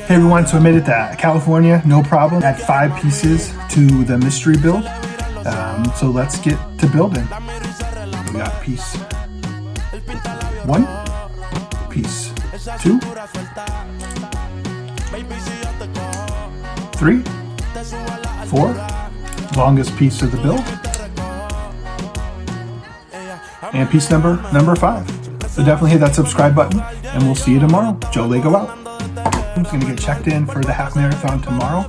Hey everyone, so I made it to California, no problem. Add 5 pieces to the mystery build. So let's get to building. We got piece 1, piece 2, 3, 4, longest piece of the build, and piece number 5. So definitely hit that subscribe button, and we'll see you tomorrow. Joe Lego out. I'm just gonna get checked in for the half marathon tomorrow.